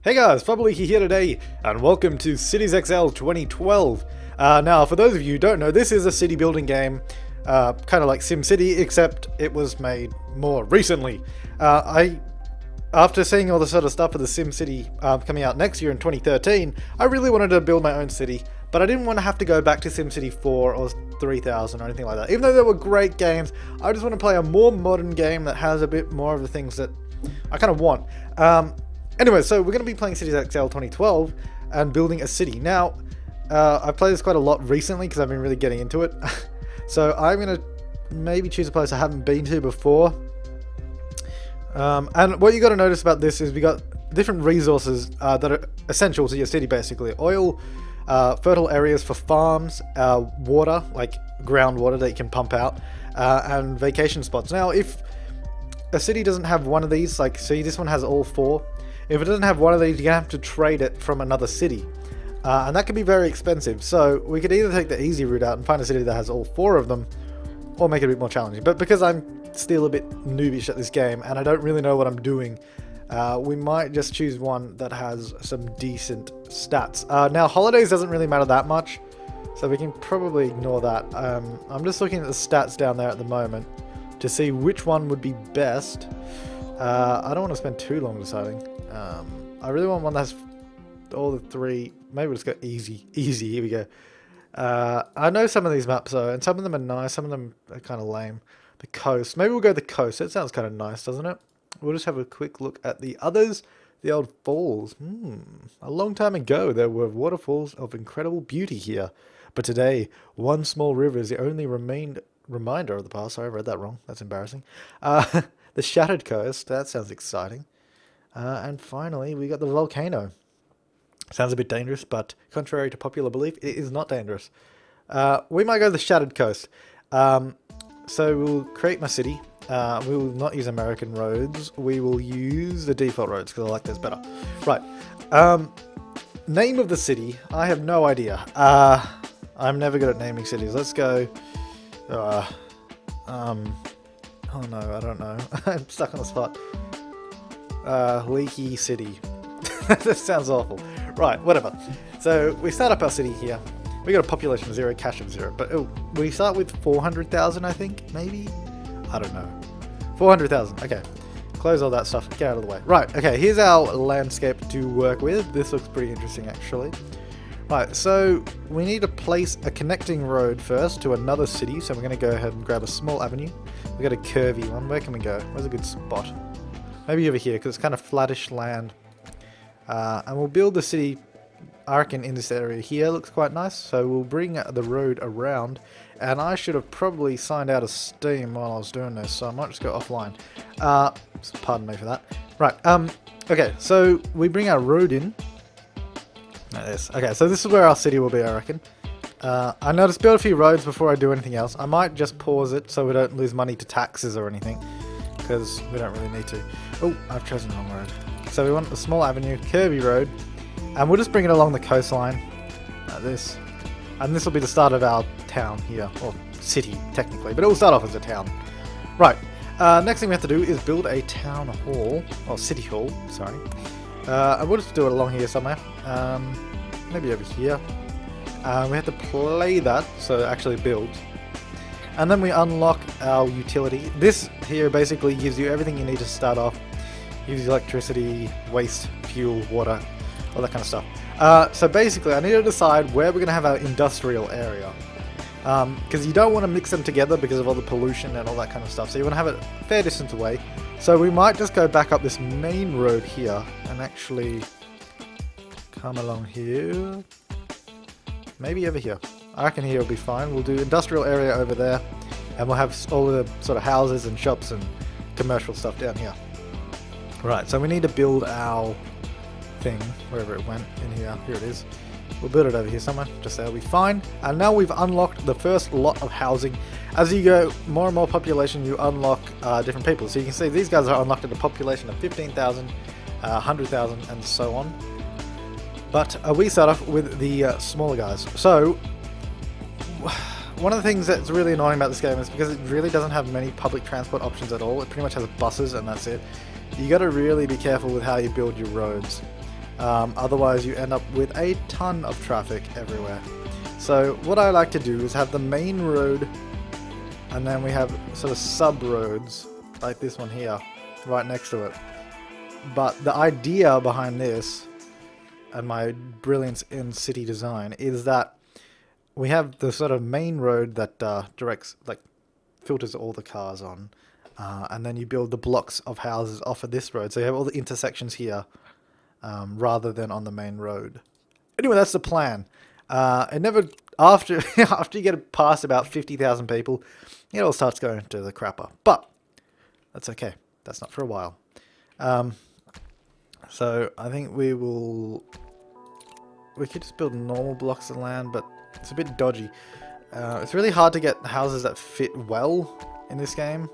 Hey guys, Fubleaky here today, and welcome to Cities XL 2012. Now, for those of you who don't know, this is a city building game, kind of like SimCity, except it was made more recently. After seeing all the sort of stuff for the SimCity coming out next year in 2013, I really wanted to build my own city, but I didn't want to have to go back to SimCity 4 or 3000 or anything like that. Even though they were great games, I just want to play a more modern game that has a bit more of the things that I kind of want. Anyway, so we're going to be playing Cities XL 2012 and building a city. Now, I've played this quite a lot recently because I've been really getting into it. So I'm going to maybe choose a place I haven't been to before. And what you got to notice about this is we got different resources that are essential to your city, basically. Oil, fertile areas for farms, water, like groundwater that you can pump out, and vacation spots. Now, if a city doesn't have one of these, like, see, this one has all four. If it doesn't have one of these, you're going to have to trade it from another city. And that can be very expensive. So we could either take the easy route out and find a city that has all four of them, or make it a bit more challenging. But because I'm still a bit noobish at this game, and I don't really know what I'm doing, we might just choose one that has some decent stats. Now, holidays doesn't really matter that much, so we can probably ignore that. I'm just looking at the stats down there at the moment to see which one would be best. I don't want to spend too long deciding. I really want one that has all the three. Maybe we'll just go easy. Easy, here we go. I know some of these maps though, and some of them are nice, some of them are kind of lame. The coast. Maybe we'll go the coast. That sounds kind of nice, doesn't it? We'll just have a quick look at the others. The old falls. A long time ago, there were waterfalls of incredible beauty here. But today, one small river is the only reminder of the past. Sorry, I read that wrong. That's embarrassing. The shattered coast. That sounds exciting. And finally, we got the volcano. Sounds a bit dangerous, but contrary to popular belief, it is not dangerous. We might go the shattered coast. So we'll create my city. We will not use American roads. We will use the default roads because I like those better. Right. Name of the city. I have no idea. I'm never good at naming cities. Let's go. Oh no, I don't know. I'm stuck on the spot. Leaky City. That sounds awful. Right, whatever. So we start up our city here. We got a population of 0, cash of 0. But we start with 400,000, I think, maybe? I don't know. 400,000. Okay. Close all that stuff. Get out of the way. Right, okay. Here's our landscape to work with. This looks pretty interesting, actually. Right, so we need to place a connecting road first to another city. So we're going to go ahead and grab a small avenue. We got a curvy one. Where can we go? Where's a good spot? Maybe over here, because it's kind of flattish land. And we'll build the city, I reckon, in this area here. Looks quite nice. So we'll bring the road around. And I should have probably signed out of Steam while I was doing this, so I might just go offline. Pardon me for that. Right, okay, so we bring our road in. Like this. Okay, so this is where our city will be, I reckon. I know to build a few roads before I do anything else. I might just pause it so we don't lose money to taxes or anything, because we don't really need to. Oh, I've chosen the wrong road. So we want a small avenue, curvy road, and we'll just bring it along the coastline, like this. And this will be the start of our town here, or city, technically, but it will start off as a town. Right, next thing we have to do is build a town hall, or city hall, sorry. And we'll just do it along here somewhere, maybe over here. We have to play that, so it actually builds. And then we unlock our utility. This here basically gives you everything you need to start off. Gives you electricity, waste, fuel, water, all that kind of stuff. So basically, I need to decide where we're going to have our industrial area. Because you don't want to mix them together because of all the pollution and all that kind of stuff. So you want to have it a fair distance away. So we might just go back up this main road here and actually come along here. Maybe over here. I reckon here will be fine. We'll do industrial area over there. And we'll have all the sort of houses and shops and commercial stuff down here. Right, so we need to build our thing, wherever it went, in here. Here it is. We'll build it over here somewhere, just there, will be fine. And now we've unlocked the first lot of housing. As you go more and more population, you unlock different people. So you can see these guys are unlocked at a population of 15,000, 100,000, and so on. But we start off with the smaller guys. So one of the things that's really annoying about this game is because it really doesn't have many public transport options at all. It pretty much has buses and that's it. You got to really be careful with how you build your roads. Otherwise you end up with a ton of traffic everywhere. So what I like to do is have the main road, and then we have sort of sub roads like this one here right next to it. But the idea behind this, and my brilliance in city design, is that we have the sort of main road that directs, like, filters all the cars on, and then you build the blocks of houses off of this road, so you have all the intersections here, rather than on the main road. Anyway, that's the plan. It never, after you get past about 50,000 people, it all starts going to the crapper. But that's okay. That's not for a while. So I think we could just build normal blocks of land, but it's a bit dodgy. It's really hard to get houses that fit well in this game.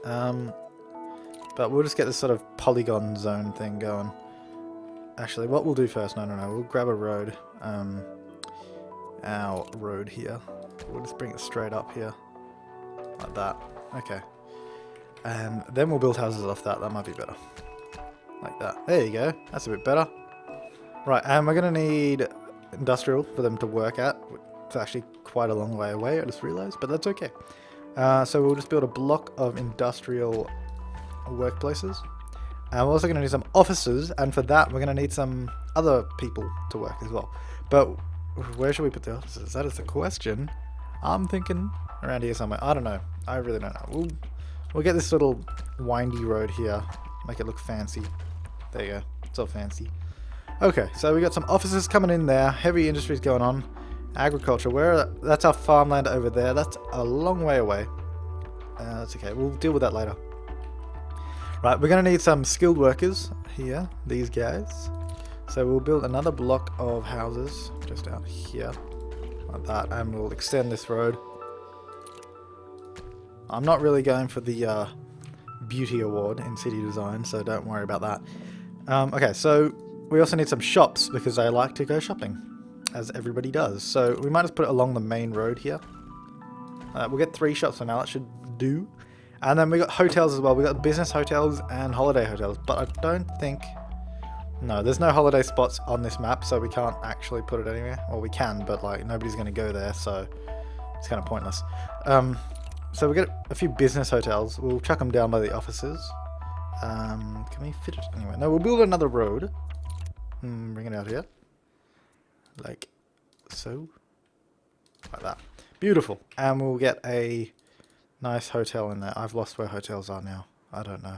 But we'll just get this sort of polygon zone thing going. Actually, what we'll do first, no, we'll grab a road. Our road here. We'll just bring it straight up here. Like that. Okay. And then we'll build houses off that. That might be better. Like that. There you go. That's a bit better. Right, and we're going to need industrial for them to work at. It's actually quite a long way away, I just realized, but that's okay. So we'll just build a block of industrial workplaces. And we're also going to need some offices, and for that we're going to need some other people to work as well. But where should we put the offices? That is the question. I'm thinking around here somewhere. I don't know. I really don't know. We'll get this little windy road here. Make it look fancy. There you go. It's all fancy. Okay, so we got some offices coming in there. Heavy industries going on. Agriculture. That's our farmland over there. That's a long way away. That's okay. We'll deal with that later. Right, we're going to need some skilled workers here. These guys. So we'll build another block of houses just out here. Like that. And we'll extend this road. I'm not really going for the beauty award in city design, so don't worry about that. Okay, so we also need some shops because I like to go shopping, as everybody does. So we might just put it along the main road here. We'll get 3 shops for now. That should do. And then we got hotels as well. We got business hotels and holiday hotels, but I don't think... No, there's no holiday spots on this map, so we can't actually put it anywhere. Well, we can, but like nobody's going to go there, so it's kind of pointless. So we get a few business hotels. We'll chuck them down by the offices. Can we fit it anywhere? No, we'll build another road. Bring it out here. Like so. Like that. Beautiful. And we'll get a nice hotel in there. I've lost where hotels are now. I don't know.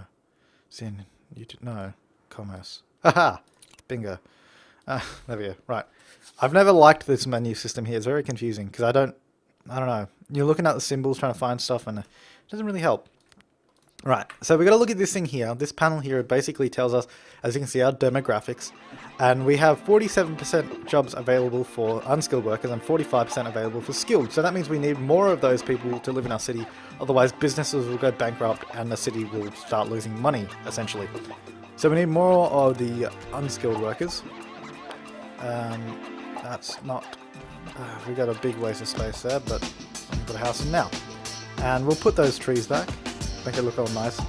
Sin. No. Commerce. Haha! Bingo. There we go. Right. I've never liked this menu system here. It's very confusing because I don't know. You're looking at the symbols trying to find stuff and it doesn't really help. Right, so we got to look at this thing here. This panel here basically tells us, as you can see, our demographics. And we have 47% jobs available for unskilled workers and 45% available for skilled. So that means we need more of those people to live in our city. Otherwise, businesses will go bankrupt and the city will start losing money, essentially. So we need more of the unskilled workers. That's not... we got a big waste of space there, but I'll put a house in now. And we'll put those trees back. Make it look all nice.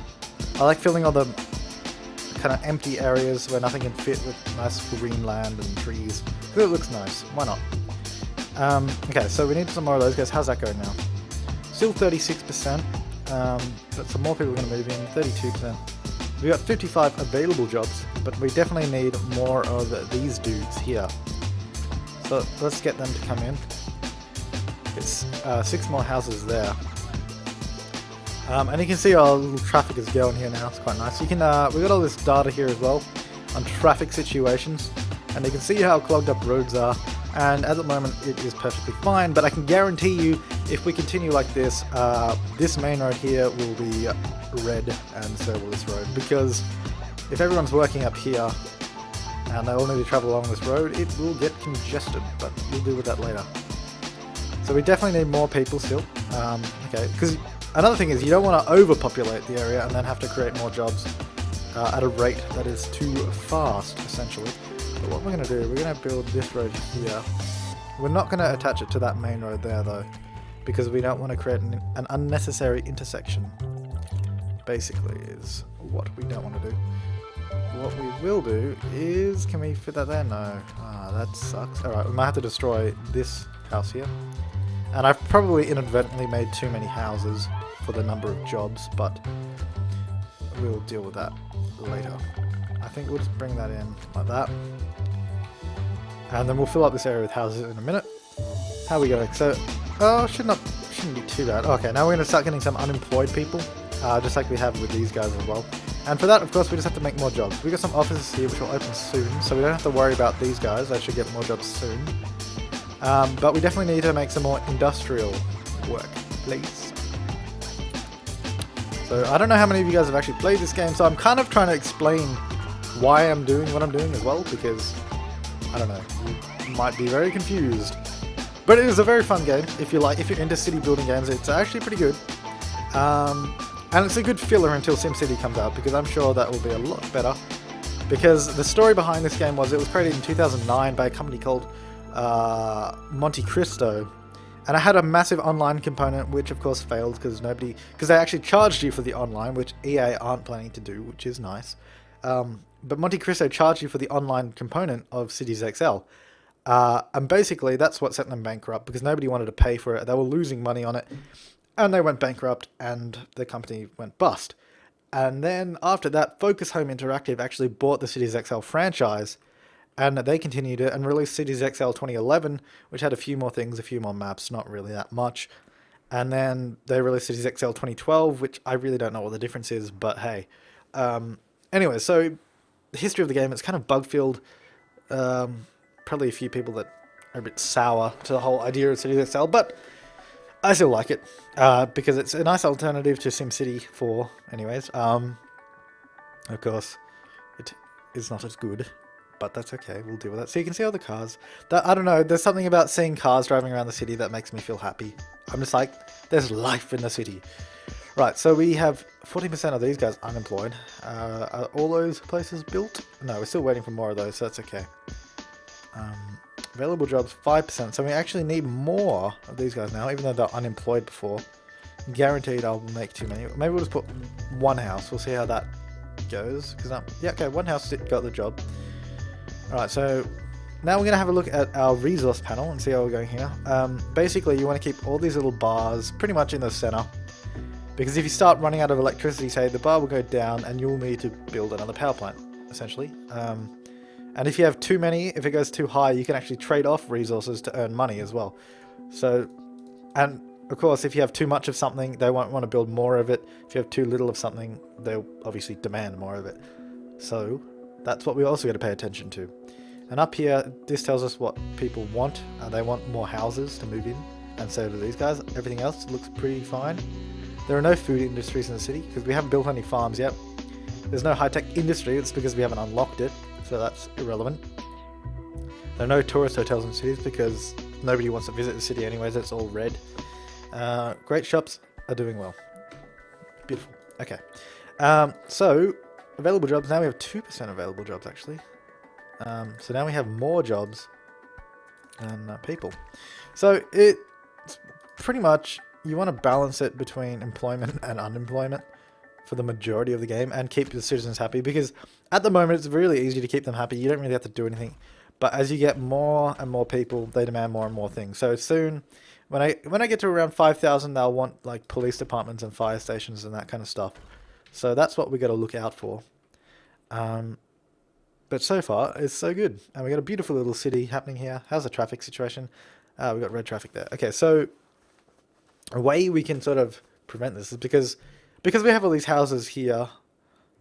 I like filling all the kind of empty areas where nothing can fit with nice green land and trees. Because it looks nice. Why not? Okay, so we need some more of those guys. How's that going now? Still 36%. But some more people are going to move in. 32%. We got 55 available jobs, but we definitely need more of these dudes here. So let's get them to come in. It's 6 more houses there. And you can see our little traffic is going here now. It's quite nice. You can we got all this data here as well on traffic situations, and you can see how clogged up roads are. And at the moment, it is perfectly fine. But I can guarantee you, if we continue like this, this main road here will be red, and so will this road. Because if everyone's working up here and they all need to travel along this road, it will get congested. But we'll deal with that later. So we definitely need more people still. Okay, because another thing is you don't want to overpopulate the area and then have to create more jobs at a rate that is too fast, essentially. But what we're going to do, we're going to build this road here. We're not going to attach it to that main road there, though, because we don't want to create an unnecessary intersection, basically, is what we don't want to do. what we will do is, can we fit that there? No. Ah, that sucks. Alright, we might have to destroy this house here. And I've probably inadvertently made too many houses for the number of jobs, but we'll deal with that later. I think we'll just bring that in like that. And then we'll fill up this area with houses in a minute. How are we going? So, oh, shouldn't be too bad. Okay, now we're going to start getting some unemployed people, just like we have with these guys as well. And for that, of course, we just have to make more jobs. We've got some offices here which will open soon, so we don't have to worry about these guys. They should get more jobs soon. But we definitely need to make some more industrial work, please. So I don't know how many of you guys have actually played this game, so I'm kind of trying to explain why I'm doing what I'm doing as well, because, I don't know, you might be very confused. But it is a very fun game. If you're into city building games, it's actually pretty good. And it's a good filler until SimCity comes out, because I'm sure that will be a lot better. Because the story behind this game was, it was created in 2009 by a company called Monte Cristo, and I had a massive online component, which of course failed because they actually charged you for the online, which EA aren't planning to do, which is nice. But Monte Cristo charged you for the online component of Cities XL, and basically that's what set them bankrupt, because nobody wanted to pay for it. They were losing money on it, and they went bankrupt, and the company went bust. And then after that, Focus Home Interactive actually bought the Cities XL franchise, and they continued it and released Cities XL 2011, which had a few more things, a few more maps, not really that much. And then they released Cities XL 2012, which I really don't know what the difference is, but hey. Anyway, so the history of the game, it's kind of bug-filled. Probably a few people that are a bit sour to the whole idea of Cities XL, but I still like it, because it's a nice alternative to SimCity 4, anyways. Of course, it is not as good, but that's okay, we'll deal with that. So you can see all the cars. I don't know, there's something about seeing cars driving around the city that makes me feel happy. I'm just like, there's life in the city. Right, so we have 40% of these guys unemployed. Are all those places built? No, we're still waiting for more of those, so that's okay. Available jobs, 5%. So we actually need more of these guys now, even though they're unemployed before. Guaranteed I'll make too many. Maybe we'll just put one house. We'll see how that goes. Yeah, okay, one house got the job. Alright, so now we're going to have a look at our resource panel and see how we're going here. Basically, you want to keep all these little bars pretty much in the center. Because if you start running out of electricity, say, the bar will go down and you'll need to build another power plant, essentially. And if you have too many, if it goes too high, you can actually trade off resources to earn money as well. So, and of course, if you have too much of something, they won't want to build more of it. If you have too little of something, they'll obviously demand more of it. So, that's what we also got to pay attention to. And up here, this tells us what people want. They want more houses to move in, and so do these guys. Everything else looks pretty fine. There are no food industries in the city, because we haven't built any farms yet. There's no high-tech industry, it's because we haven't unlocked it. So that's irrelevant. There are no tourist hotels in cities because nobody wants to visit the city anyways, it's all red. Great shops are doing well. Beautiful. Okay. So, available jobs, now we have 2% available jobs actually. So now we have more jobs than people. So it's pretty much, you want to balance it between employment and unemployment for the majority of the game, and keep the citizens happy, because at the moment it's really easy to keep them happy. You don't really have to do anything, but as you get more and more people, they demand more and more things. So soon, when I get to around 5,000, they'll want like police departments and fire stations and that kind of stuff. So that's what we got to look out for. But so far it's so good, and we got a beautiful little city happening here. How's the traffic situation? We got red traffic there. Okay, so a way we can sort of prevent this is because we have all these houses here.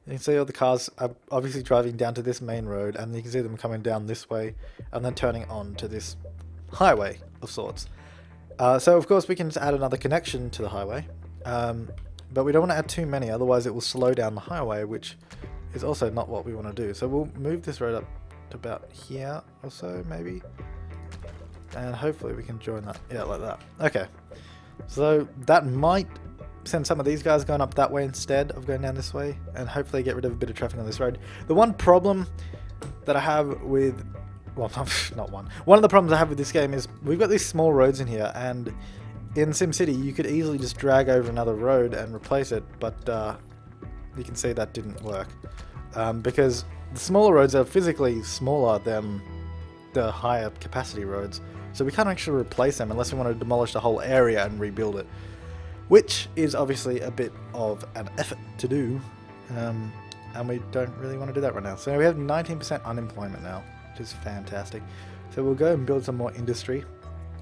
You can see all the cars are obviously driving down to this main road, and you can see them coming down this way and then turning on to this highway of sorts. So of course we can just add another connection to the highway, but we don't want to add too many, otherwise it will slow down the highway, which is also not what we want to do. So we'll move this road up to about here or so maybe, and hopefully we can join that. Yeah, like that. Okay, so that might send some of these guys going up that way instead of going down this way, and hopefully get rid of a bit of traffic on this road. The one problem that I have with, well, not one of the problems I have with this game is we've got these small roads in here, and in SimCity you could easily just drag over another road and replace it, but you can see that didn't work. because the smaller roads are physically smaller than the higher capacity roads, so we can't actually replace them unless we want to demolish the whole area and rebuild it, which is obviously a bit of an effort to do, and we don't really want to do that right now. So we have 19% unemployment now, which is fantastic. So we'll go and build some more industry.